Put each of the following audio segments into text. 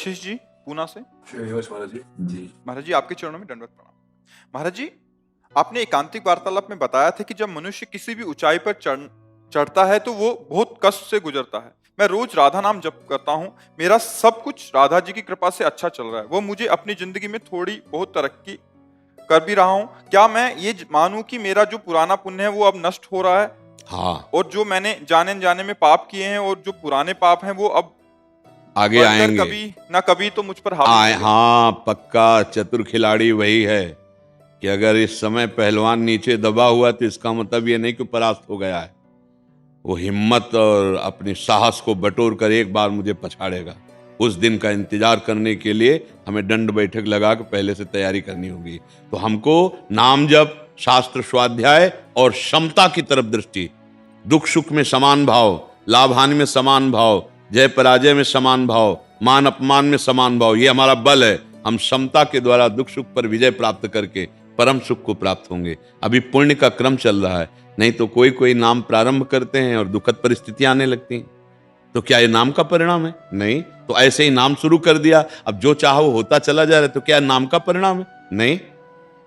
आशीष जी पूना से। महाराज जी। जी महाराज जी आपके चरणों में दंडवत प्रणाम। महाराज जी, आपने एकांतिक वार्तालाप में बताया था कि जब मनुष्य किसी भी ऊंचाई पर चढ़ता है तो वो बहुत कष्ट से गुजरता है। मैं रोज राधा नाम जप करता हूँ, मेरा सब कुछ राधा जी की कृपा से अच्छा चल रहा है। वो मुझे अपनी जिंदगी में थोड़ी बहुत तरक्की कर भी रहा हूँ। क्या मैं ये मानूं कि मेरा जो पुराना पुण्य है वो अब नष्ट हो रहा है? हाँ, और जो मैंने जाने जाने में पाप किए हैं और जो पुराने पाप हैं वो अब आगे बढ़कर आएंगे। कभी ना कभी तो मुझ पर हावी आए, होंगे। हाँ, पक्का चतुर खिलाड़ी वही है कि अगर इस समय पहलवान नीचे दबा हुआ तो इसका मतलब ये नहीं कि परास्त हो गया है। वो हिम्मत और अपनी साहस को बटोर कर एक बार मुझे पछाड़ेगा। उस दिन का इंतजार करने के लिए हमें दंड बैठक लगा के पहले से तैयारी करनी होगी। तो हमको नाम जप, शास्त्र स्वाध्याय और क्षमता की तरफ दृष्टि, दुख सुख में समान भाव, लाभ हानि में समान भाव, जय पराजय में समान भाव, मान अपमान में समान भाव, ये हमारा बल है। हम क्षमता के द्वारा दुख सुख पर विजय प्राप्त करके परम सुख को प्राप्त होंगे। अभी पुण्य का क्रम चल रहा है, नहीं तो कोई कोई नाम प्रारंभ करते हैं और दुखद परिस्थितियां आने लगती हैं। तो क्या ये नाम का परिणाम है? नहीं। तो ऐसे ही नाम शुरू कर दिया, अब जो चाहो वो होता चला जा रहा है, तो क्या नाम का परिणाम है? नहीं।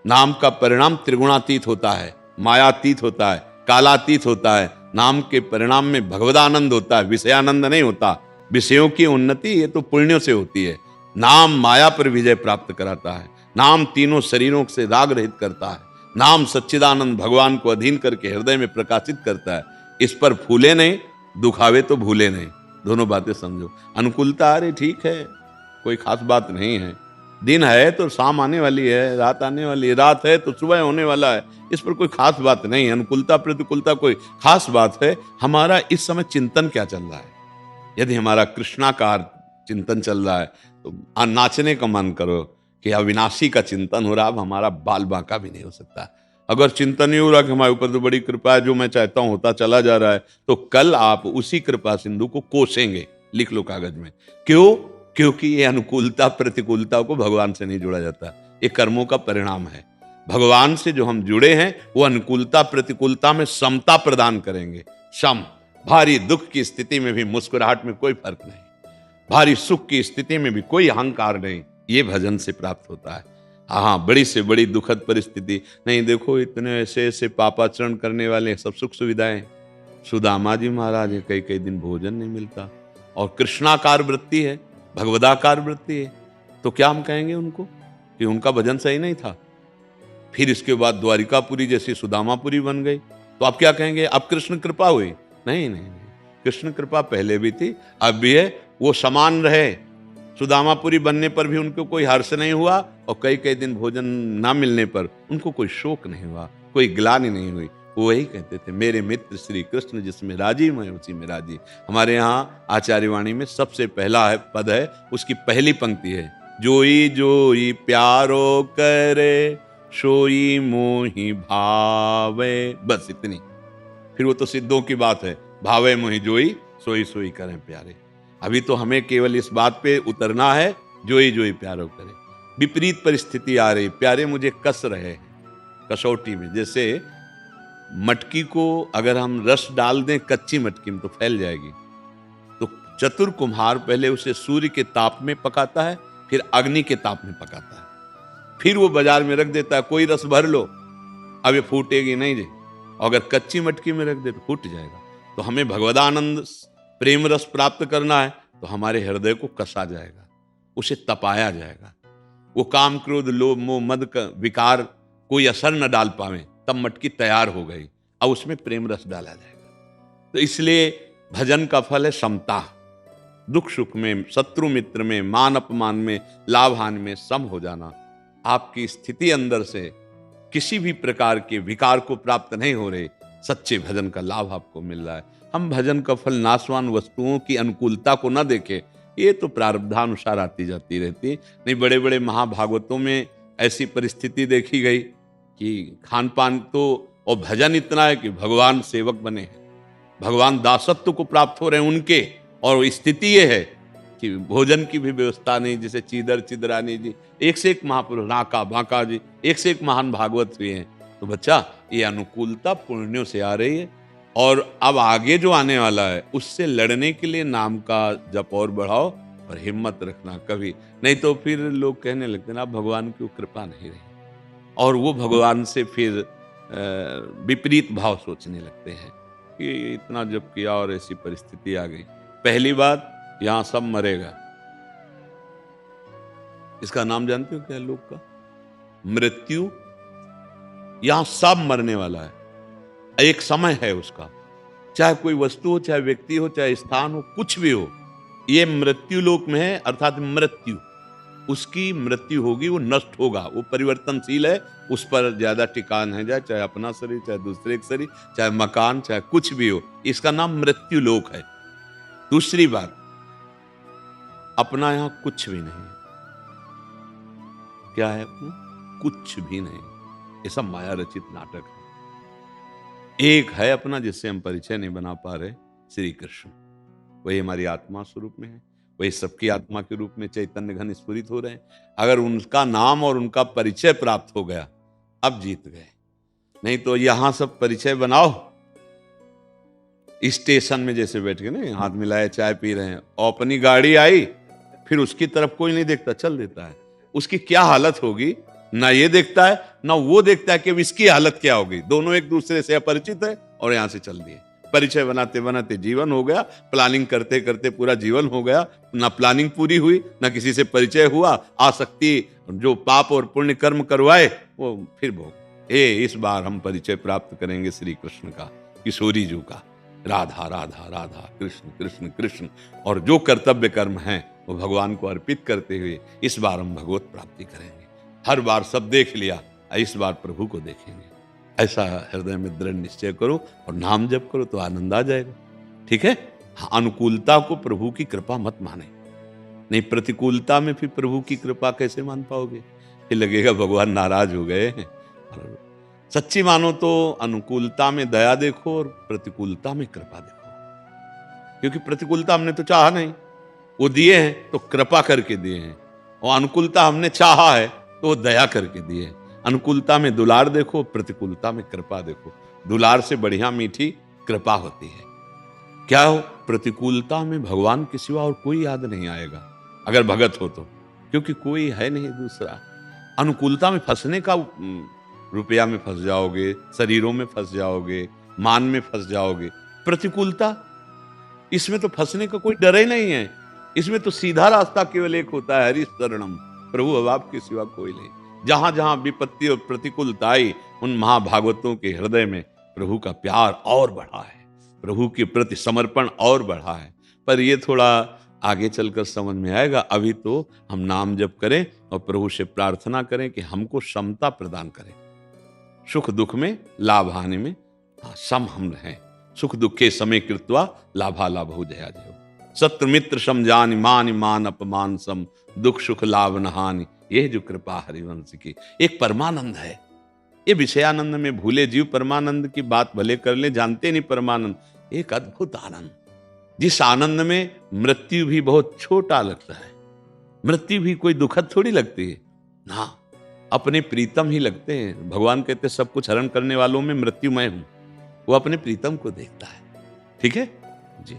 नाम का परिणाम त्रिगुणातीत होता है, मायातीत होता है, कालातीत होता है। नाम के परिणाम में भगवदानंद होता है, विषयानंद नहीं होता। विषयों की उन्नति ये तो पुण्यों से होती है। नाम माया पर विजय प्राप्त कराता है। नाम तीनों शरीरों से राग रहित करता है। नाम सच्चिदानंद भगवान को अधीन करके हृदय में प्रकाशित करता है। इस पर फूले नहीं, दुखावे तो भूले नहीं। दोनों बातें समझो। अनुकूलता, अरे ठीक है, कोई खास बात नहीं है। दिन है तो शाम आने वाली है, रात आने वाली है, रात है तो सुबह होने वाला है। इस पर कोई खास बात नहीं है। अनुकूलता प्रतिकूलता कोई खास बात है। हमारा इस समय चिंतन क्या चल रहा है? यदि हमारा कृष्णाकार चिंतन चल रहा है तो नाचने का मन करो कि अविनाशी का चिंतन हो रहा। अब हमारा बाल बांका भी नहीं हो सकता। अगर चिंतन नहीं हो रहा कि हमारे ऊपर तो बड़ी कृपा है, जो मैं चाहता हूं होता चला जा रहा है, तो कल आप उसी कृपा सिंधु को कोसेंगे। लिख लो कागज में। क्यों? क्योंकि ये अनुकूलता प्रतिकूलता को भगवान से नहीं जोड़ा जाता, ये कर्मों का परिणाम है। भगवान से जो हम जुड़े हैं वो अनुकूलता प्रतिकूलता में समता प्रदान करेंगे। सम, भारी दुख की स्थिति में भी मुस्कुराहट में कोई फर्क नहीं, भारी सुख की स्थिति में भी कोई अहंकार नहीं। ये भजन से प्राप्त होता है। हाँ, बड़ी से बड़ी दुखद परिस्थिति नहीं, देखो इतने ऐसे ऐसे पापाचरण करने वाले सब सुख सुविधाएं। सुदामा जी महाराज है, कई कई दिन भोजन नहीं मिलता, और कृष्णाकार वृत्ति है, भगवदाकार वृत्ति है। तो क्या हम कहेंगे उनको कि उनका भजन सही नहीं था? फिर इसके बाद द्वारिकापुरी जैसी सुदामापुरी बन गई, तो आप क्या कहेंगे? अब कृष्ण कृपा हुई? नहीं नहीं नहीं, कृष्ण कृपा पहले भी थी, अब भी है। वो समान रहे। सुदामापुरी बनने पर भी उनको कोई हर्ष नहीं हुआ, और कई कई दिन भोजन ना मिलने पर उनको कोई शोक नहीं हुआ, कोई ग्लानि नहीं हुई। वो वही कहते थे, मेरे मित्र श्री कृष्ण जिसमें राजी मैं उसी में राजी। हमारे यहाँ आचार्यवाणी में सबसे पहला पद है, उसकी पहली पंक्ति है, जोई जोई प्यारो करे सोई मोहि भावे। बस इतनी। फिर वो तो सिद्धों की बात है, भावे मोहि जोई सोई सोई करें प्यारे। अभी तो हमें केवल इस बात पे उतरना है, जोई जोई प्यारो करे। विपरीत परिस्थिति आ रही, प्यारे मुझे कस रहे हैं कसौटी में। जैसे मटकी को अगर हम रस डाल दें कच्ची मटकी में तो फैल जाएगी। तो चतुर कुम्हार पहले उसे सूर्य के ताप में पकाता है, फिर अग्नि के ताप में पकाता है, फिर वो बाजार में रख देता है, कोई रस भर लो, अब ये फूटेगी नहीं जी। अगर कच्ची मटकी में रख दे तो फूट जाएगा। तो हमें भगवदानंद प्रेम रस प्राप्त करना है तो हमारे हृदय को कसा जाएगा, उसे तपाया जाएगा। वो काम क्रोध लोभ मोह मद का विकार कोई असर न डाल पावे, तब मटकी तैयार हो गई, अब उसमें प्रेम रस डाला जाएगा। तो इसलिए भजन का फल है समता। दुख सुख में, शत्रु मित्र में, मान अपमान में, लाभ हानि में सम हो जाना। आपकी स्थिति अंदर से किसी भी प्रकार के विकार को प्राप्त नहीं हो रहे, सच्चे भजन का लाभ आपको मिल रहा है। हम भजन का फल नाशवान वस्तुओं की अनुकूलता को न देखें, ये तो प्रारब्धानुसार आती जाती रहती। नहीं, बड़े बड़े महाभागवतों में ऐसी परिस्थिति देखी गई कि खान पान तो और भजन इतना है कि भगवान सेवक बने हैं, भगवान दासत्व को प्राप्त हो रहे हैं उनके। और स्थिति ये है कि भोजन की भी व्यवस्था नहीं, जैसे चीदर चिदरानी जी, एक से एक महापुरुष, नाका बांका जी, एक से एक महान भागवत हुए हैं। तो बच्चा, ये अनुकूलता पुण्यों से आ रही है, और अब आगे जो आने वाला है उससे लड़ने के लिए नाम का जप और बढ़ाओ, और हिम्मत रखना कभी नहीं तो फिर लोग कहने लगते हैं ना भगवान की कृपा नहीं रही, और वो भगवान से फिर विपरीत भाव सोचने लगते हैं कि इतना जब किया और ऐसी परिस्थिति आ गई। पहली बात, यहाँ सब मरेगा। इसका नाम जानते हो क्या लोग का? मृत्यु। यहाँ सब मरने वाला है, एक समय है उसका, चाहे कोई वस्तु हो, चाहे व्यक्ति हो, चाहे स्थान हो, कुछ भी हो, ये मृत्यु लोक में है, अर्थात मृत्यु, उसकी मृत्यु होगी, वो नष्ट होगा, वो परिवर्तनशील है, उस पर ज्यादा टिकान है जाए, चाहे अपना शरीर, चाहे दूसरे का शरीर, चाहे मकान, चाहे कुछ भी हो, इसका नाम मृत्यु लोक है। दूसरी बात, अपना यहां कुछ भी नहीं। क्या है अपना? कुछ भी नहीं। ये सब माया रचित नाटक है। एक है अपना जिससे हम परिचय नहीं बना पा रहे, श्री कृष्ण। वही हमारी आत्मा स्वरूप में है, वही सबकी आत्मा के रूप में चैतन्य घन स्फुरित हो रहे हैं। अगर उनका नाम और उनका परिचय प्राप्त हो गया, अब जीत गए। नहीं तो यहां सब परिचय बनाओ, स्टेशन में जैसे बैठ के ना हाथ मिलाए चाय पी रहे हैं, और अपनी गाड़ी आई, फिर उसकी तरफ कोई नहीं देखता, चल देता है। उसकी क्या हालत होगी, ना ये देखता है ना वो देखता है कि अब इसकी हालत क्या होगी। दोनों एक दूसरे से अपरिचित है और यहां से चल दिए। परिचय बनाते बनाते जीवन हो गया, प्लानिंग करते करते पूरा जीवन हो गया, ना प्लानिंग पूरी हुई, ना किसी से परिचय हुआ। आसक्ति जो पाप और पुण्य कर्म करवाए वो फिर भोग। इस बार हम परिचय प्राप्त करेंगे श्री कृष्ण का, किशोरी जी का, राधा राधा राधा, कृष्ण कृष्ण कृष्ण, और जो कर्तव्य कर्म हैं वो भगवान को अर्पित करते हुए इस बार हम भगवत प्राप्ति करेंगे। हर बार सब देख लिया, इस बार प्रभु को देखेंगे। ऐसा हृदय में दृढ़ निश्चय करो और नाम जप करो तो आनंद आ जाएगा। ठीक है? हाँ, अनुकूलता को प्रभु की कृपा मत माने। नहीं, प्रतिकूलता में फिर प्रभु की कृपा कैसे मान पाओगे? फिर लगेगा भगवान नाराज हो गए हैं। और सच्ची मानो तो अनुकूलता में दया देखो और प्रतिकूलता में कृपा देखो। क्योंकि प्रतिकूलता हमने तो चाहा नहीं, वो दिए हैं तो कृपा करके दिए हैं, और अनुकूलता हमने चाहा है तो वो दया करके दिए हैं। अनुकूलता में दुलार देखो, प्रतिकूलता में कृपा देखो। दुलार से बढ़िया मीठी कृपा होती है। क्या हो? प्रतिकूलता में भगवान के सिवा और कोई याद नहीं आएगा अगर भगत हो तो, क्योंकि कोई है नहीं दूसरा। अनुकूलता में फंसने का, रुपया में फंस जाओगे, शरीरों में फंस जाओगे, मान में फंस जाओगे। प्रतिकूलता, इसमें तो फंसने का कोई डर ही नहीं है। इसमें तो सीधा रास्ता केवल एक होता है, हरि शरणम, प्रभु अब आपके सिवा कोई नहीं। जहां जहां विपत्ति और प्रतिकूलता आई, उन महाभागवतों के हृदय में प्रभु का प्यार और बढ़ा है, प्रभु के प्रति समर्पण और बढ़ा है। पर ये थोड़ा आगे चलकर समझ में आएगा। अभी तो हम नाम जप करें और प्रभु से प्रार्थना करें कि हमको क्षमता प्रदान करें, सुख दुख में, लाभ हानि में सम हम रहें। सुख दुखे समय कृत्वा लाभा लाभो जया जयो। सत्र मित्र समझानि मान मान अपमान सम, दुख सुख लाभ न हानि, यह जो कृपा हरिवंश की। एक परमानंद है। ये विषयानंद में भूले जीव परमानंद की बात भले कर ले, जानते नहीं परमानंद एक अद्भुत आनंद, जिस आनंद में मृत्यु भी बहुत छोटा लगता है। मृत्यु भी कोई दुखद थोड़ी लगती है ना, अपने प्रीतम ही लगते हैं। भगवान कहते सब कुछ हरण करने वालों में मृत्यु मैं हूं। वो अपने प्रीतम को देखता है। ठीक है जी।